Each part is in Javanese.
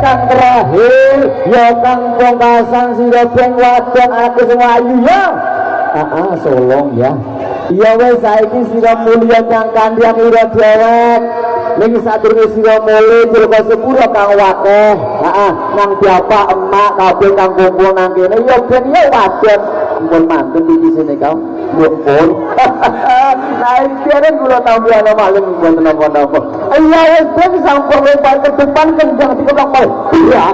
Kang terakhir ya kang pungkasan sira ben wadon aku sing ayu ya. Solong ya. Ya wis saiki sira mulya kang kandhang ira dewek. Ning sadurunge sira mulih durga sepura kang wakeh. Nang bapak emak kabeh kang kumpul nang kene ya ben ya wadon. Mun mantun iki sine kau. Mumpun. Nah iki kula tambahan maling mboten napa-napa. Iya wis ben sampun lebar ke depan kenjang diketok mal. Ya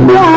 Yeah.